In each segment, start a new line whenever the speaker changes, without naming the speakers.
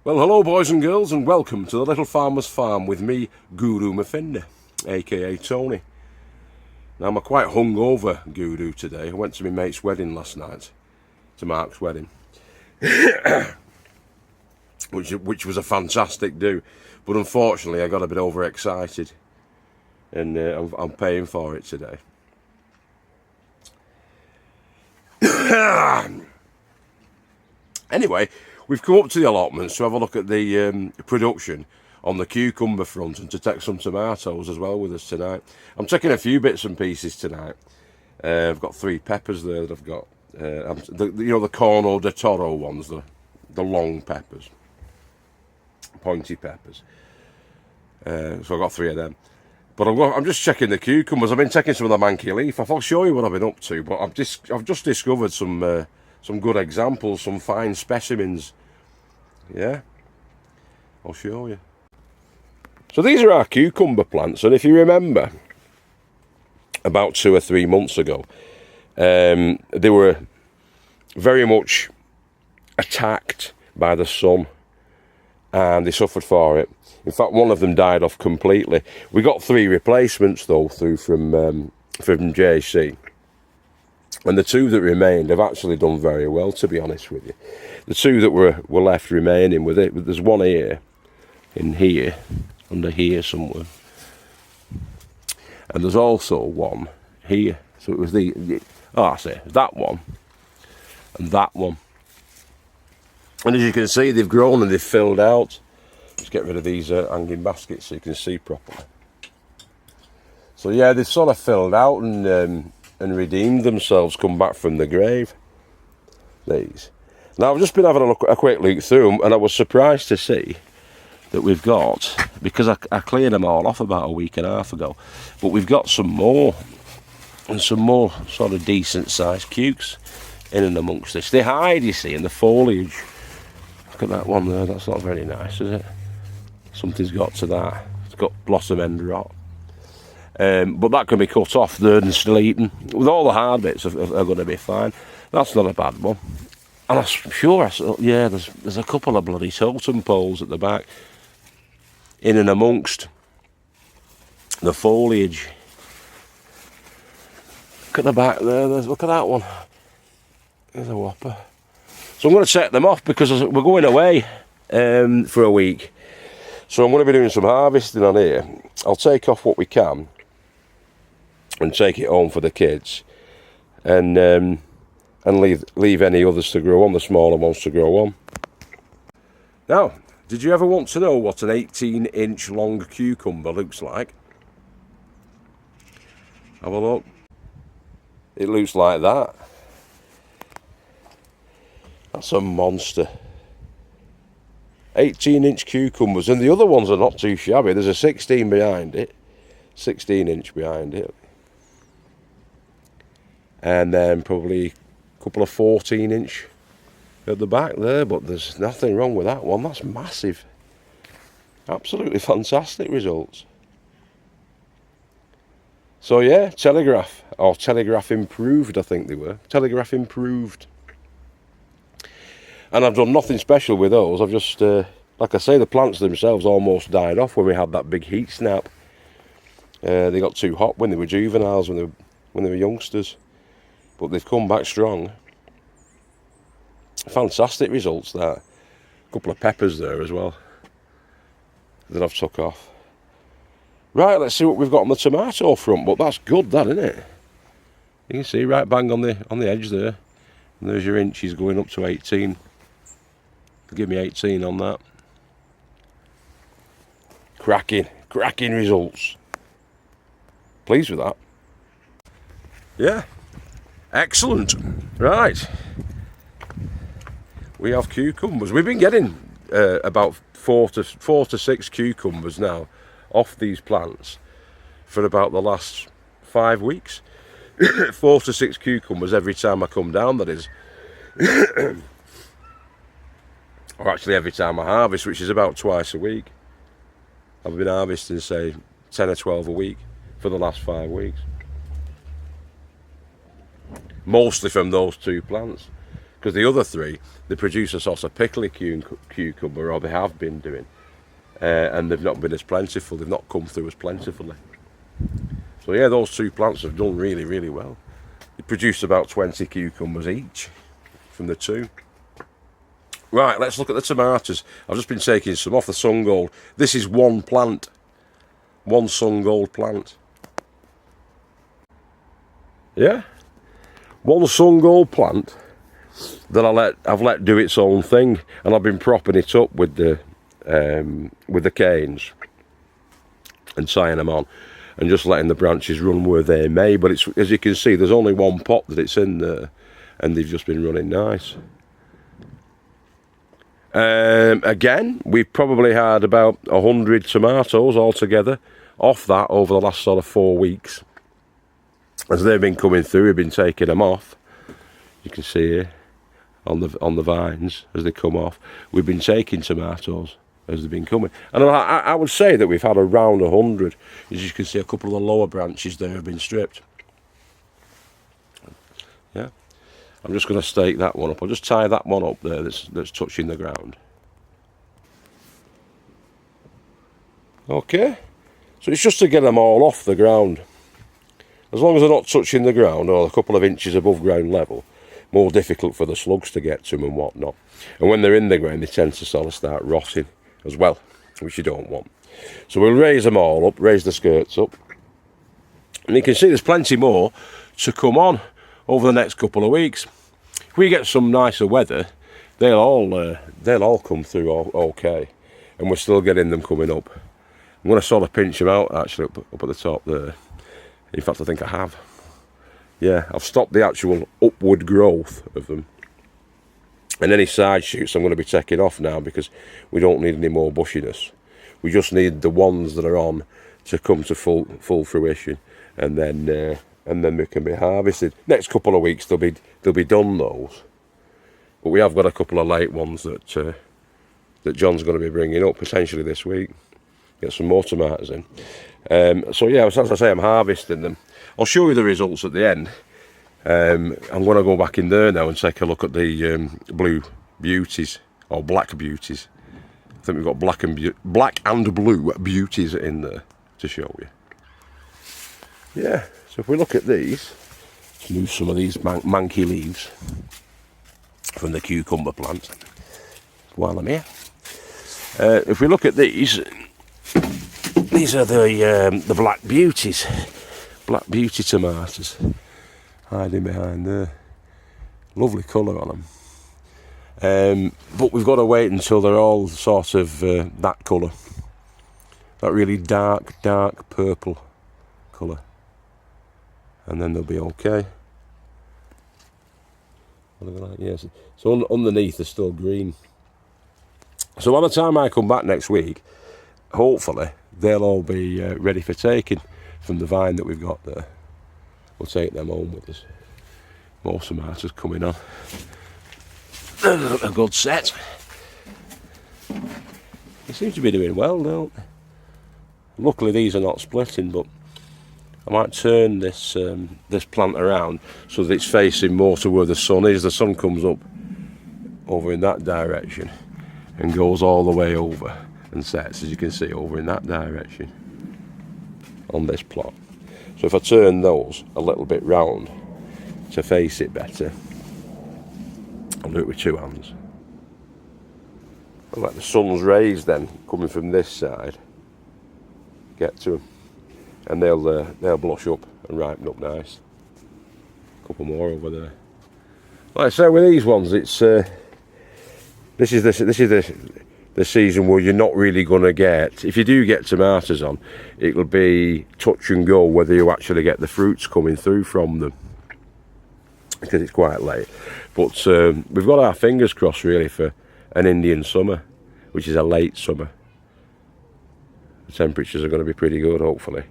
Well, hello boys and girls, and welcome to the Little Farmer's Farm with me, Guru Mafinda, aka Tony. Now, I'm a quite hungover guru today. I went to my mate's wedding last night, to Mark's wedding, which was a fantastic do, but unfortunately I got a bit overexcited, and I'm paying for it today. Anyway, we've come up to the allotments to have a look at the production on the cucumber front and to take some tomatoes as well with us tonight. I'm taking a few bits and pieces tonight. I've got 3 peppers there that I've got. The Corno de Toro ones, the long peppers, pointy peppers. So I've got 3 of them. But I'm just checking the cucumbers. I've been taking some of the manky leaf off. I'll show you what I've been up to. But I've just discovered some good examples, some fine specimens. Yeah, I'll show you. So these are our cucumber plants, and if you remember, about 2 or 3 months ago, they were very much attacked by the sun, and they suffered for it. In fact, one of them died off completely. We got 3 replacements though through from JC. And the 2 that remained have actually done very well, to be honest with you. The 2 that were left remaining with it, there's one here, in here, under here somewhere. And there's also one here. So it was that one, and that one. And as you can see, they've grown and they've filled out. Just get rid of these hanging baskets so you can see properly. So yeah, they've sort of filled out and redeemed themselves, come back from the grave. These. Now I've just been having a quick look through them, and I was surprised to see that we've got, because I cleared them all off about a week and a half ago, but we've got some more, and some more sort of decent sized cukes in and amongst this. They hide, you see, in the foliage. Look at that one there, that's not very nice, is it? Something's got to that. It's got blossom end rot. But that can be cut off there and still eaten. With all the hard bits are going to be fine. That's not a bad one. And I'm sure, yeah, there's a couple of bloody totem poles at the back, in and amongst the foliage. Look at the back there. Look at that one. There's a whopper. So I'm going to take them off because we're going away for a week. So I'm going to be doing some harvesting on here. I'll take off what we can and take it home for the kids, and leave any others to grow on, the smaller ones to grow on. Now, did you ever want to know what an 18-inch long cucumber looks like? Have a look. It looks like that. That's a monster. 18-inch cucumbers, and the other ones are not too shabby. There's a 16 behind it, 16-inch behind it, and then probably a couple of 14-inch at the back there, but there's nothing wrong with that one. That's massive. Absolutely fantastic results. So yeah, Telegraph, or Telegraph Improved, I think they were. Telegraph Improved. And I've done nothing special with those. I've just, like I say, the plants themselves almost died off when we had that big heat snap. They got too hot when they were juveniles, when they were youngsters. But they've come back strong. Fantastic results there. A couple of peppers there as well that I've took off. Right, let's see what we've got on the tomato front. But that's good, that, isn't it? You can see right bang on the edge there. And there's your inches going up to 18. Give me 18 on that. Cracking results. Pleased with that. Yeah, excellent. Right, we have cucumbers. We've been getting about 4 to 6 cucumbers now off these plants for about the last 5 weeks. 4 to 6 cucumbers every time I come down, that is. Or actually every time I harvest, which is about twice a week. I've been harvesting, say, 10 or 12 a week for the last 5 weeks. Mostly from those 2 plants. because the other three, they produce a sort of pickly cucumber, or they have been doing, and they've not been as plentiful. They've not come through as plentifully. So yeah, those two plants have done really, really well. They produced about 20 cucumbers each from the two. Right, let's look at the tomatoes. I've just been taking some off the sun gold. This is one plant, one sun gold plant. Yeah, one sun gold plant that I've let do its own thing, and I've been propping it up with the canes and tying them on, and just letting the branches run where they may. But it's, as you can see, there's only one pot that it's in there, and they've just been running nice. Again, we've probably had about 100 tomatoes altogether off that over the last sort of 4 weeks. As they've been coming through, we've been taking them off. You can see here on the vines as they come off. We've been taking tomatoes as they've been coming, and I would say that we've had around 100. As you can see, a couple of the lower branches there have been stripped. Yeah, I'm just going to stake that one up. I'll just tie that one up there that's touching the ground. Okay, so it's just to get them all off the ground. As long as they're not touching the ground or a couple of inches above ground level, more difficult for the slugs to get to them and whatnot. And when they're in the ground, they tend to sort of start rotting as well, which you don't want. So we'll raise them all up, raise the skirts up. And you can see there's plenty more to come on over the next couple of weeks. If we get some nicer weather, they'll all come through okay. And we're still getting them coming up. I'm going to sort of pinch them out actually up at the top there. In fact, I think I have. Yeah, I've stopped the actual upward growth of them. And any side shoots I'm going to be taking off now, because we don't need any more bushiness. We just need the ones that are on to come to full fruition, and then they can be harvested. Next couple of weeks they'll be done, those. But we have got a couple of late ones that John's going to be bringing up potentially this week. Get some more tomatoes in. So yeah, as I say, I'm harvesting them. I'll show you the results at the end. I'm going to go back in there now and take a look at the blue beauties, or black beauties. I think we've got black and blue beauties in there to show you. Yeah, so if we look at these, let's move some of these manky leaves from the cucumber plant while I'm here. If we look at these are the black beauties, black beauty tomatoes, hiding behind there. Lovely colour on them. But we've got to wait until they're all sort of that colour, that really dark purple colour, and then they'll be okay. Yes. So underneath they're still green. So by the time I come back next week, hopefully they'll all be ready for taking from the vine that we've got there. We'll take them home with us. More tomatoes coming on. A good set. They seem to be doing well, don't they? Luckily these are not splitting, but I might turn this plant around so that it's facing more to where the sun is. The sun comes up over in that direction and goes all the way over and sets, as you can see, over in that direction on this plot. So if I turn those a little bit round to face it better, I'll do it with two hands. I'll let the sun's rays then coming from this side get to them, and they'll blush up and ripen up nice. A couple more over there. Like I say, with these ones, it's this is the season where you're not really going to get, if you do get tomatoes on, it'll be touch and go whether you actually get the fruits coming through from them, because it's quite late. But we've got our fingers crossed really for an Indian summer, which is a late summer. The temperatures are going to be pretty good, hopefully,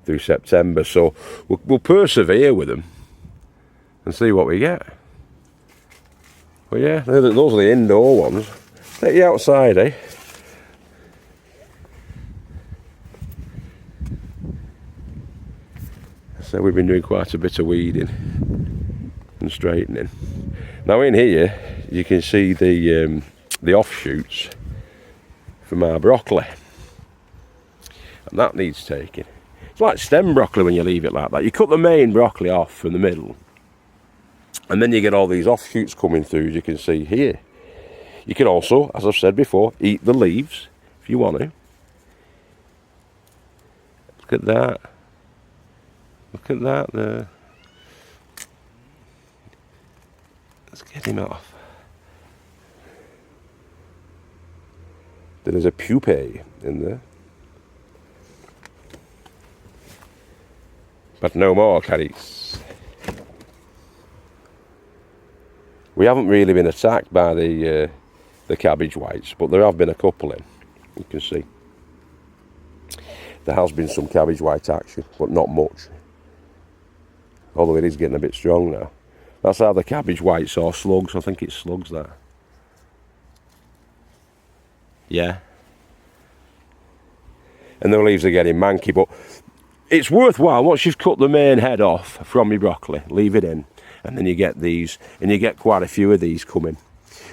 through September. So we'll persevere with them and see what we get. But yeah, those are the indoor ones. Take you outside, eh? So we've been doing quite a bit of weeding and straightening. Now in here you can see the offshoots from our broccoli, and that needs taking. It's like stem broccoli when you leave it like that. You cut the main broccoli off from the middle, and then you get all these offshoots coming through, as you can see here. You can also, as I've said before, eat the leaves if you want to. Look at that. Look at that there. Let's get him off. There's a pupae in there. But no more carrots. We haven't really been attacked by the cabbage whites, but there have been a couple in. You can see. There has been some cabbage white action, but not much. Although it is getting a bit strong now. That's either cabbage whites or slugs. I think it's slugs there. Yeah. And the leaves are getting manky, but it's worthwhile. Once you've cut the main head off from your broccoli, leave it in, and then you get these, and you get quite a few of these coming.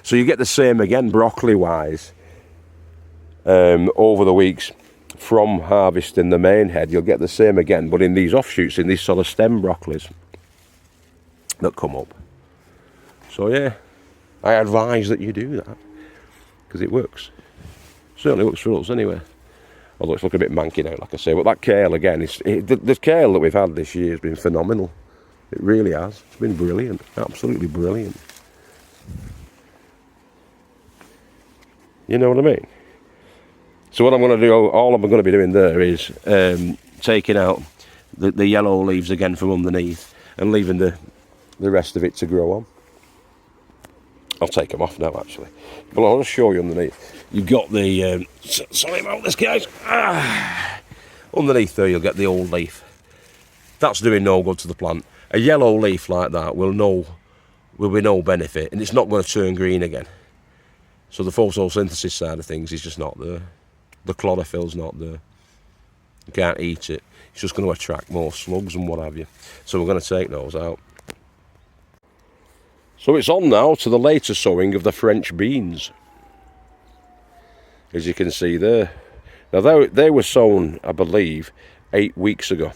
So you get the same again, broccoli wise, over the weeks from harvesting the main head. You'll get the same again, but in these offshoots, in these sort of stem broccolis that come up. So yeah, I advise that you do that, because it works. Certainly works for us anyway. Although it's looking a bit manky now, like I say. But that kale, again, the kale that we've had this year has been phenomenal. It really has. It's been brilliant. Absolutely brilliant. You know what I mean? So what I'm going to do, all I'm going to be doing there is taking out the yellow leaves again from underneath and leaving the rest of it to grow on. I'll take them off now, actually. But I'll just show you underneath. You've got the... sorry about this, guys. Underneath there, you'll get the old leaf. That's doing no good to the plant. A yellow leaf like that will be no benefit, and it's not going to turn green again. So the photosynthesis side of things is just not there. The chlorophyll's not there. You can't eat it. It's just going to attract more slugs and what have you. So we're going to take those out. So it's on now to the later sowing of the French beans. As you can see there. Now they were sown, I believe, 8 weeks ago.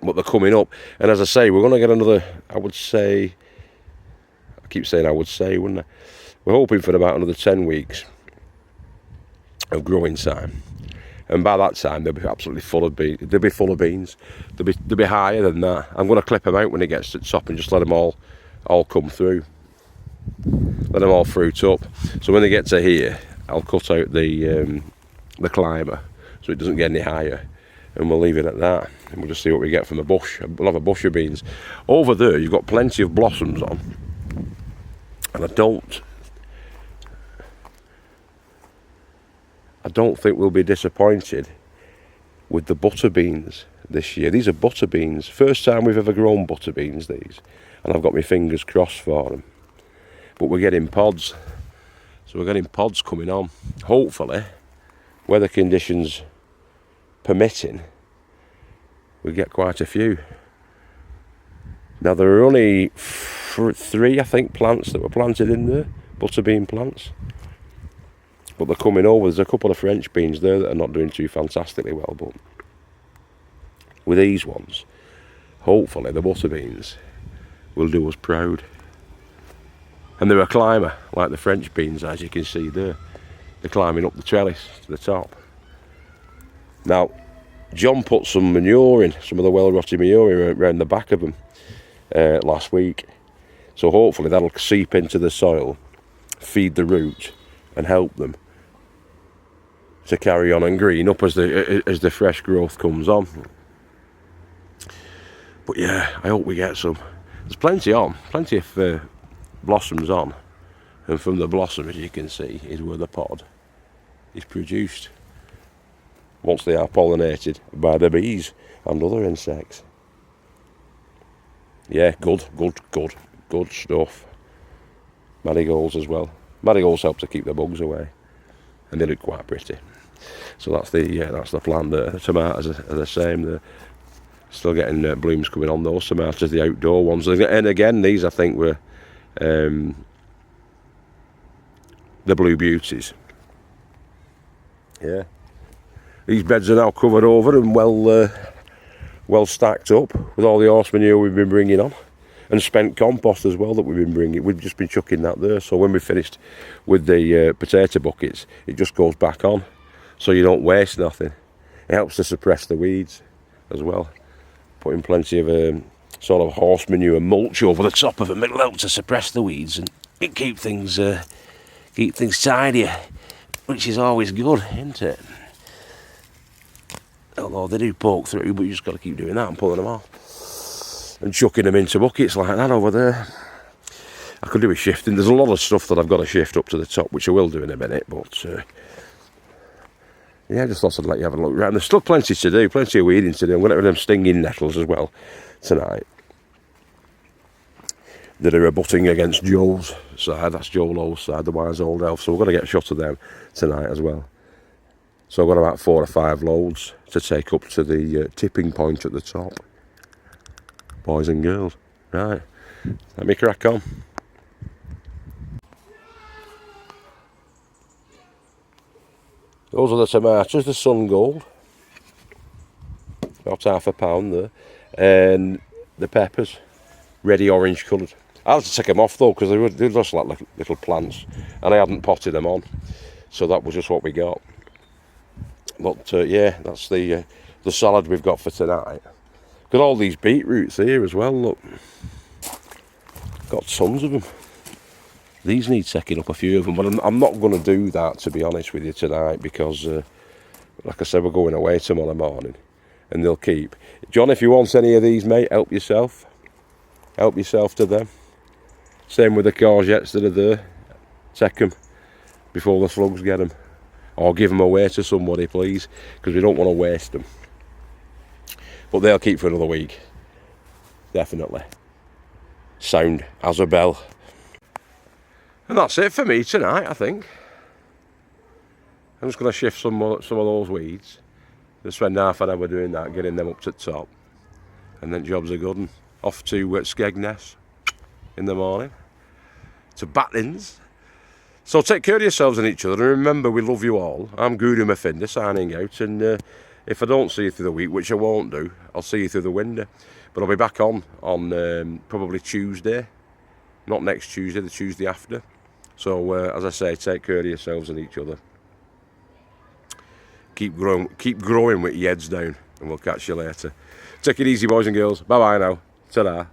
But they're coming up. And as I say, we're going to get another, I would say, I keep saying I would say, wouldn't I? We're hoping for about another 10 weeks of growing time. And by that time, they'll be absolutely full of beans. They'll be full of beans. They'll be higher than that. I'm going to clip them out when it gets to the top and just let them all come through. Let them all fruit up. So when they get to here, I'll cut out the climber so it doesn't get any higher, and we'll leave it at that, and we'll just see what we get from the bush. We'll have a bush of beans. Over there you've got plenty of blossoms on, and I don't think we'll be disappointed with the butter beans this year. These are butter beans. First time we've ever grown butter beans, these, and I've got my fingers crossed for them. But we're getting pods. So we're getting pods coming on. Hopefully, weather conditions permitting, we get quite a few. Now there are only 3, I think, plants that were planted in there, butterbean plants. But they're coming over. There's a couple of French beans there that are not doing too fantastically well, but with these ones, hopefully the butterbeans will do us proud. And they're a climber, like the French beans, as you can see there. They're climbing up the trellis to the top. Now, John put some manure in, some of the well-rotted manure around the back of them last week. So hopefully that'll seep into the soil, feed the root, and help them to carry on and green up as the fresh growth comes on. But yeah, I hope we get some. There's plenty on, plenty of blossoms on, and from the blossom, as you can see, is where the pod is produced once they are pollinated by the bees and other insects. Yeah, good stuff. Marigolds as well. Marigolds help to keep the bugs away, and they look quite pretty. So that's the plan there. The tomatoes are the same. They're still getting blooms coming on those tomatoes, the outdoor ones. And again, these I think were the Blue Beauties. Yeah, these beds are now covered over and well stacked up with all the horse manure we've been bringing on, and spent compost as well that we've been bringing. We've just been chucking that there, so when we're finished with the potato buckets, it just goes back on, so you don't waste nothing. It helps to suppress the weeds as well. Putting plenty of sort of horse manure mulch over the top of them, it'll help to suppress the weeds and keep things tidier, which is always good, isn't it? Although they do poke through, but you just got to keep doing that and pulling them off. And chucking them into buckets like that over there. I could do with shifting. There's a lot of stuff that I've got to shift up to the top, which I will do in a minute, but yeah, I just thought I'd let you have a look around. There's still plenty to do, plenty of weeding to do. I'm going to get rid of them stinging nettles as well tonight that are abutting against Joel's side. That's Joel O's side, the wise old elf, so we're going to get a shot of them tonight as well. So I've got about 4 or 5 loads to take up to the tipping point at the top. Boys and girls. Right, let me crack on. Those are the tomatoes, the sun gold. About £half a pound there. And the peppers, ready orange coloured. I had to take them off though, because they were just like little plants, and I hadn't potted them on. So that was just what we got. But yeah, that's the salad we've got for tonight. Got all these beetroots here as well, look. Got tons of them. These need taking up, a few of them, but I'm not going to do that, to be honest with you, tonight, because, like I said, we're going away tomorrow morning, and they'll keep. John, if you want any of these, mate, help yourself. Help yourself to them. Same with the courgettes that are there. Take them before the slugs get them. Or give them away to somebody, please, because we don't want to waste them. But they'll keep for another week. Definitely. Sound as a bell. And that's it for me tonight, I think. I'm just going to shift some of those weeds. Just spend half an hour doing that, getting them up to the top. And then jobs are good. And off to Skegness in the morning. To Battins. So take care of yourselves and each other. And remember, we love you all. I'm Guru Mafinda signing out. And if I don't see you through the week, which I won't do, I'll see you through the window. But I'll be back on probably Tuesday. Not next Tuesday, the Tuesday after. So, as I say, take care of yourselves and each other. Keep growing with your heads down, and we'll catch you later. Take it easy, boys and girls. Bye-bye now. Ta-da.